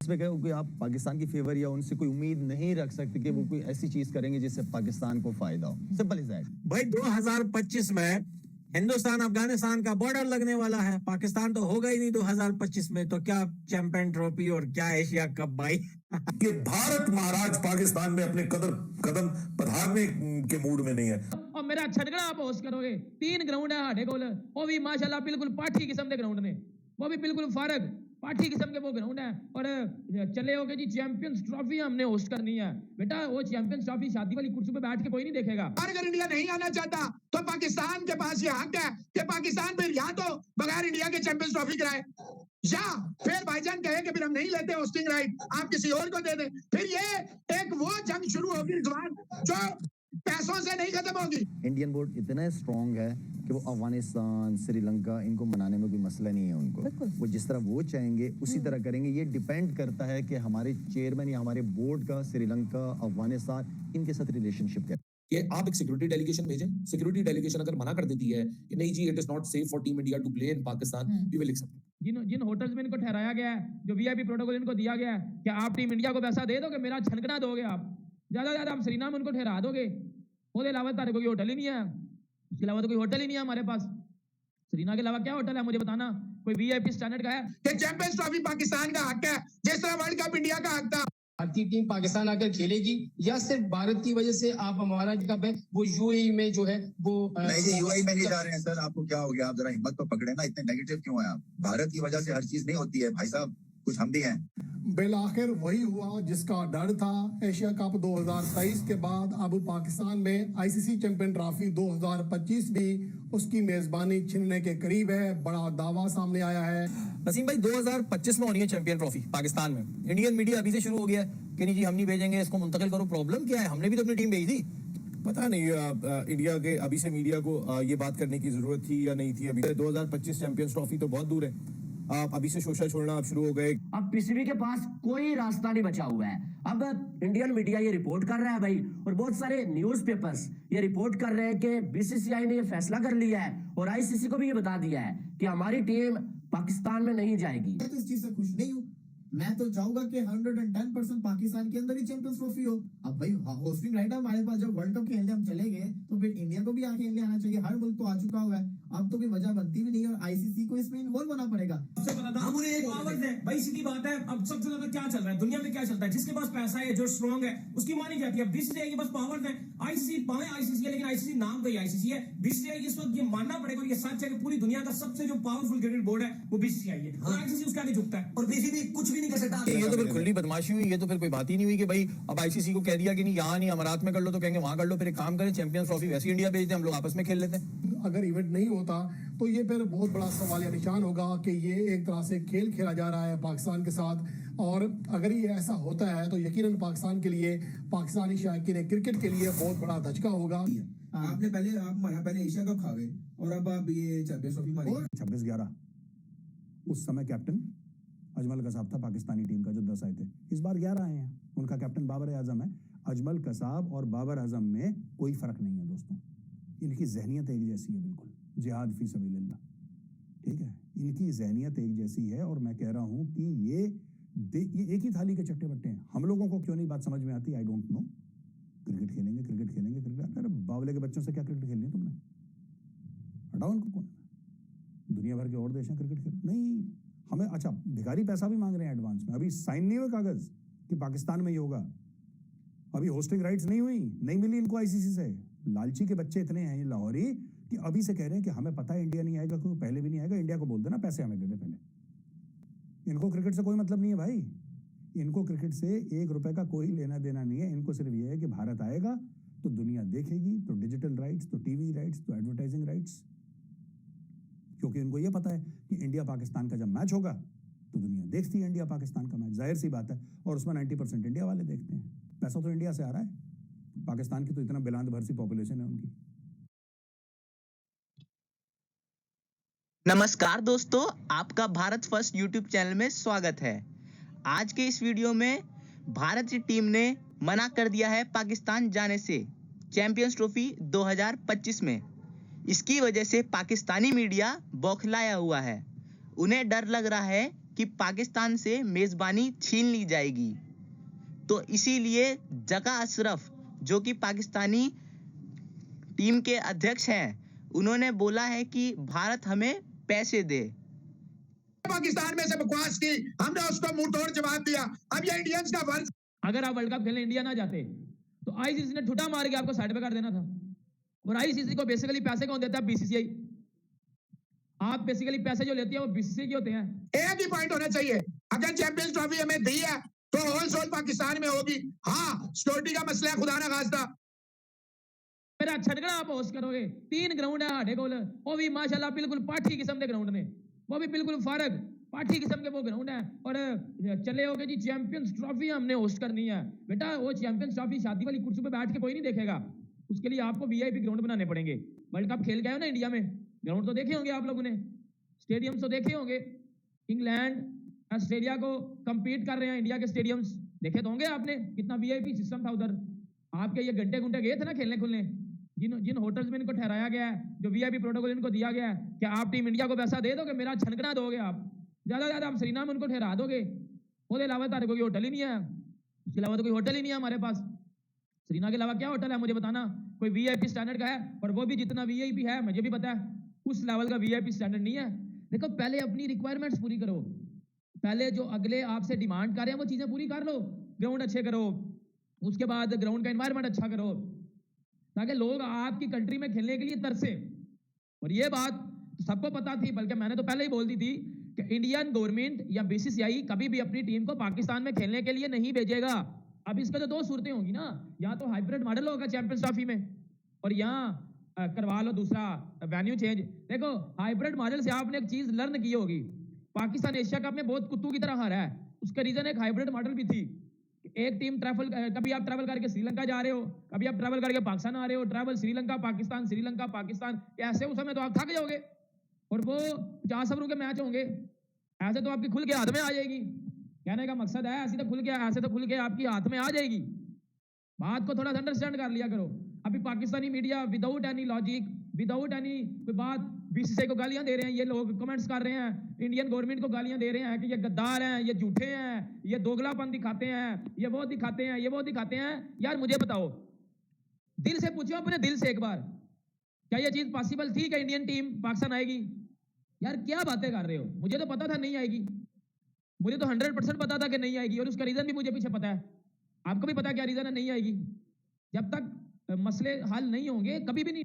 पे कि आप पाकिस्तान की फेवर या उनसे कोई उम्मीद नहीं रख सकते कि वो कोई ऐसी चीज करेंगे जिससे पाकिस्तान को फायदा हो। Simple is that. भाई 2025 में हिंदुस्तान अफगानिस्तान का बॉर्डर लगने वाला है। पाकिस्तान तो होगा ही नहीं 2025 में, तो क्या चैंपियन ट्रॉफी और क्या एशिया कप भाई। कि भारत महाराज पाकिस्तान में अपने कदम पधारने के मूड में नहीं है। और मेरा छटकड़ा आप होस्ट करोगे। 3 ग्राउंड है हाडे कोल, वो भी माशाल्लाह बिल्कुल पाठी किस्म के ग्राउंड ने, वो भी बिल्कुल फारग पाठी किस्म के वो ग्राउंड है। और चले हो गए जी चैंपियंस ट्रॉफी हमने होस्ट करनी है। बेटा वो चैंपियंस ट्रॉफी शादी वाली कुर्सी पे बैठ के कोई नहीं देखेगा। अगर इंडिया नहीं आना चाहता तो पाकिस्तान के पास ये हक है कि पाकिस्तान फिर या तो बगैर इंडिया के चैंपियंस ट्रॉफी कराए, या फिर भाईजान कहे कि फिर हम नहीं लेते होस्टिंग राइट, आप किसी और को दे दें। फिर ये एक वो जंग शुरू होगी रिजवान जो पैसों से नहीं खत्म होगी। इंडियन बोर्ड इतना स्ट्रांग है कि वो अफगानिस्तान, श्रीलंका इनको मनाने में कोई मसला नहीं है उनको। वो जिस तरह वो चाहेंगे उसी तरह करेंगे। ये डिपेंड करता है कि हमारे चेयरमैन या हमारे बोर्ड का श्रीलंका, अफगानिस्तान इनके साथ रिलेशनशिप क्या है। कि आप एक सिक्योरिटी डेलीगेशन भेजें। सिक्योरिटी डेलीगेशन अगर मना कर देती है कि नहीं जी it is not safe for team India to play in Pakistan, we will accept. जिन होटल्स में इनको ठहराया गया है, जो वीआईपी प्रोटोकॉल इनको दिया गया है, क्या आप टीम इंडिया को पैसा दे दोगे? मेरा छनकना दोगे आप ज्यादा ज्यादा, आप श्रीनाम उनको ठहरा दोगे। उसके अलावा तारे कोई होटल ही नहीं है, उसके अलावा तो कोई होटल ही नहीं है हमारे पास। श्रीना के अलावा क्या होटल है मुझे बताना, कोई वीआईपी स्टैंडर्ड का है? कि चैंपियंस ट्रॉफी पाकिस्तान का हक है जिस तरह वर्ल्ड कप इंडिया का हक था। भारतीय टीम पाकिस्तान आकर खेलेगी या सिर्फ भारत की वजह से आप हमारा कप है वो यूएई में जो है वो नहीं जी, यूएई में नहीं जा रहे हैं सर। आपको क्या हो गया? आप जरा हिम्मत तो पकड़े ना, इतने नेगेटिव क्यों है आप? भारत की वजह से हर चीज नहीं होती है भाई साहब, कुछ हम भी हैं। बिल आखिर वही हुआ जिसका डर था। एशिया कप 2023 के बाद अब पाकिस्तान में आईसीसी चैंपियन ट्रॉफी 2025 भी उसकी मेजबानी छीनने के करीब है। बड़ा दावा सामने आया है। नसीम भाई 2025 में होनी है चैंपियन ट्रॉफी पाकिस्तान में। इंडियन मीडिया अभी से शुरू हो गया है कि नहीं जी हम नहीं भेजेंगे, इसको मुंतकिल करो। प्रॉब्लम क्या है? हमने भी तो अपनी टीम भेजी थी। पता नहीं इंडिया के अभी से मीडिया को ये बात करने की जरूरत थी या नहीं थी। अभी 2025 चैंपियंस ट्रॉफी तो बहुत दूर है। आप अभी से शोषा छोड़ना आप शुरू हो गए। अब पीसीबी के पास कोई रास्ता नहीं बचा हुआ है। अब इंडियन मीडिया ये रिपोर्ट कर रहा है भाई, और बहुत सारे न्यूज़पेपर्स ये रिपोर्ट कर रहे हैं कि बीसीसीआई ने ये फैसला कर लिया है और आईसीसी को भी ये बता दिया है कि हमारी टीम पाकिस्तान में नहीं जाएगी। मैं तो इस चीज से खुश नहीं हूँ। मैं तो चाहूंगा कि 110% पाकिस्तान के अंदर ही चैंपियंस ट्रॉफी हो। अब भाई होस्टिंग राइट है हमारे पास, जब वर्ल्ड कप खेलने हम चले गए तो फिर इंडिया को भी आके खेलने आना चाहिए। हर मुल्क तो आ चुका हुआ है, अब तो कोई वजह बनती भी नहीं है और आईसीसी को इसमें इन्वॉल्व होना पड़ेगा। हम उन्हें एक पावर है भाई, सीधी बात है। अब सबसे ज्यादा क्या चल रहा है दुनिया में, क्या चलता है? जिसके पास पैसा है, जो स्ट्रॉन्ग है, उसकी मानी जाती है। अब बीसीसीआई के पास पावर है। आईसीसी पावे आईसीसी है, लेकिन आईसीसी नाम का ही आईसीसी है। बीसीसीआई इस वक्त ये मानना पड़ेगा, ये सच है कि पूरी दुनिया का सबसे जो पावरफुल क्रिकेट बोर्ड है वो बीसीसीआई है, और आईसीसी उसके आगे झुकता है, और बीसीसीआई कुछ भी नहीं कर सकता। ये तो फिर खुली बदमाशी हुई। ये तो फिर कोई बात ही नहीं हुई कि भाई अब आईसीसी को कह दिया कि नहीं यहाँ नहीं अमारात में कर लो, तो कहेंगे वहां कर लो। फिर एक काम करें, चैंपियंस ट्रॉफी वैसी इंडिया भेज दें, हम लोग आपस में खेल लेते हैं। अगर इवेंट नहीं होता तो ये फिर बहुत बड़ा सवाल या निशान होगा कि ये एक तरह से खेल खेला जा रहा है पाकिस्तान के साथ। और अगर ये ऐसा होता है तो यकीनन पाकिस्तान के लिए, पाकिस्तानी शायकीन क्रिकेट के लिए बहुत बड़ा धचका होगा। आपने पहले एशिया कप खा गए और अब आप ये चैंपियंस ट्रॉफी मारी। 26-11 उस समय कैप्टन अजमल कसाब था पाकिस्तानी टीम का, जो 10 आए थे। इस बार 11 आए हैं। उनका कैप्टन बाबर आजम है। अजमल कसाब और बाबर आजम में कोई फर्क नहीं है दोस्तों। इनकी जहनियत एक जैसी है, बिल्कुल जिहाद फी सबीलिल्लाह। ठीक है, इनकी जहनियत एक जैसी है। और मैं कह रहा हूं कि ये एक ही थाली के चट्टे बट्टे हैं। हम लोगों को क्यों नहीं बात समझ में आती, आई डोंट नो। क्रिकेट खेलेंगे क्रिकेट खेलेंगे क्रिकेट। अरे बावले के बच्चों से क्या क्रिकेट खेलनी है तुमने? हटाओ इनको। कौन दुनिया भर के और देश हैं क्रिकेट खेल नहीं हमें। अच्छा, भिखारी पैसा भी मांग रहे हैं एडवांस में। अभी साइन नहीं हुए कागज कि पाकिस्तान में ये होगा। अभी होस्टिंग राइट्स नहीं हुई, नहीं मिली इनको आईसीसी से। लालची के बच्चे इतने हैं ये लाहौरी कि अभी से कह रहे हैं कि हमें पता है इंडिया नहीं आएगा, क्योंकि पहले भी नहीं आएगा। इंडिया को बोल देना पैसे हमें दे दे पहले। इनको क्रिकेट से कोई मतलब नहीं है भाई। इनको क्रिकेट से 1 रुपए का कोई लेना देना नहीं है। इनको सिर्फ ये है कि भारत आएगा तो दुनिया देखेगी, तो डिजिटल राइट्स, तो टीवी राइट्स, तो एडवर्टाइजिंग राइट्स। क्योंकि इनको ये पता है कि इंडिया पाकिस्तान का जब मैच होगा तो दुनिया देखती है इंडिया पाकिस्तान का मैच, जाहिर सी बात है। और उसमें 90% इंडिया वाले देखते हैं। पैसा तो इंडिया से आ रहा है। पाकिस्तान की तो इतना बिलांद भर सी पॉपुलेशन है उनकी। नमस्कार दोस्तों, आपका भारत फर्स्ट यूट्यूब चैनल में स्वागत है। आज के इस वीडियो में भारत की टीम ने मना कर दिया है पाकिस्तान जाने से चैंपियंस ट्रॉफी 2025 में। इसकी वजह से पाकिस्तानी मीडिया बौखलाया हुआ है। उन्हें डर लग रहा है कि पाकिस्तान से मेज़बानी छीन ली जाएगी। तो इसीलिए जका अशरफ जो कि पाकिस्तानी टीम के अध्यक्ष हैं, उन्होंने बोला है कि भारत हमें पैसे दे। पाकिस्तान में से बकवास की, हमने उसको मुंह तोड़ जवाब दिया। अब ये इंडियंस का वर्ज अगर आप वर्ल्ड कप खेलने इंडिया ना जाते तो आईसीसी ने ठुटा मार के आपको साइड पे कर देना था। और आईसीसी को बेसिकली पैसे कौन देता है? बीसीसीआई। आप बेसिकली पैसे जो लेती है वो बीसीसीआई के होते हैं। एक ही पॉइंट होना चाहिए, अगर चैंपियंस ट्रॉफी हमें दी है तो होल सोल पाकिस्तान में होगी। हाँ, सिक्योरिटी का मसला है, खुदा ना खास्ता। मेरा छटकड़ा आप होस्ट करोगे। 3 ग्राउंड है हाडे कोल, वो भी माशाल्लाह बिल्कुल पाठी किस्म के ग्राउंड ने, वो भी बिल्कुल फारग पाठी किस्म के वो ग्राउंड है। और चले होगे जी चैंपियंस ट्रॉफी हमने होस्ट करनी है। बेटा वो चैंपियंस ट्रॉफी शादी वाली कुर्सी पे बैठ के कोई नहीं देखेगा, उसके लिए आपको वीआईपी ग्राउंड बनाने पड़ेंगे। वर्ल्ड कप खेल गए हो ना इंडिया में, ग्राउंड तो देखे होंगे आप लोगों ने, स्टेडियम तो देखे होंगे। इंग्लैंड ऑस्ट्रेलिया को compete कर रहे हैं इंडिया के स्टेडियम्स, देखे तो होंगे आपने, कितना वीआईपी सिस्टम था उधर। आपके ये घंटे घंटे गए थे ना खेलने खुलने, जिन होटल्स में इनको ठहराया गया है, जो वीआईपी प्रोटोकॉल इनको दिया गया है, क्या आप टीम इंडिया को पैसा दे दोगे? मेरा छनकना दोगे आप, ज्यादा से ज्यादा आप श्रीनाम उनको ठहरा दोगे। उसके अलावा तारे कोई होटल ही नहीं है, उसके अलावा तो कोई होटल ही नहीं है हमारे पास। श्रीना के अलावा क्या होटल है मुझे बताना, कोई वीआईपी स्टैंडर्ड का है? और वो भी जितना वीआईपी है मुझे भी पता है, उस लेवल का वीआईपी स्टैंडर्ड नहीं है। देखो पहले अपनी रिक्वायरमेंट्स पूरी करो, पहले जो अगले आपसे डिमांड कर रहे हैं वो चीजें पूरी कर लो। ग्राउंड अच्छे करो, उसके बाद ग्राउंड का एनवायरनमेंट अच्छा करो, ताकि लोग आपकी कंट्री में खेलने के लिए तरसे। और ये बात सबको पता थी, बल्कि मैंने तो पहले ही बोल दी थी कि इंडियन गवर्नमेंट या बीसीसीआई कभी भी अपनी टीम को पाकिस्तान में खेलने के लिए नहीं भेजेगा। अब इसका तो 2 सूरतें होंगी ना, या तो हाइब्रिड मॉडल होगा चैंपियंस ट्रॉफी में, और यहाँ करवा लो दूसरा वेन्यू चेंज। देखो हाइब्रिड मॉडल से आपने एक चीज लर्न की होगी, पाकिस्तान एशिया कप में बहुत कुत्तू की तरह हारा है, उसका रीजन एक हाइब्रिड मॉडल भी थी। एक टीम ट्रैवल, कभी आप ट्रैवल करके श्रीलंका जा रहे हो, कभी आप ट्रैवल करके पाकिस्तान आ रहे हो, ट्रैवल श्रीलंका पाकिस्तान, ऐसे उस समय तो आप थक जाओगे। और वो 50 ओवरों के मैच होंगे, ऐसे तो आपकी खुल के हाथ में आ जाएगी। कहने का मकसद है ऐसे तो खुल के आपकी हाथ में आ जाएगी। बात को थोड़ा सा अंडरस्टैंड कर लिया करो। अभी Pakistani media without any logic, without any कोई बात बीसीसीआई को गालियां दे रहे हैं, ये लोग कमेंट्स कर रहे हैं, इंडियन गवर्नमेंट को गालियां दे रहे हैं कि ये गद्दार हैं, ये झूठे हैं, ये दोगलापन दिखाते हैं, ये वो दिखाते हैं। यार मुझे बताओ, दिल से पूछो अपने दिल से एक बार, क्या ये चीज पॉसिबल थी कि इंडियन टीम पाकिस्तान आएगी? यार क्या बातें कर रहे हो, मुझे तो पता था नहीं आएगी, मुझे तो 100% पता था कि नहीं आएगी, और उसका रीजन भी मुझे पीछे पता है, आपको भी पता क्या रीजन है नहीं आएगी। जब तक मसले हल नहीं होंगे कभी भी नहीं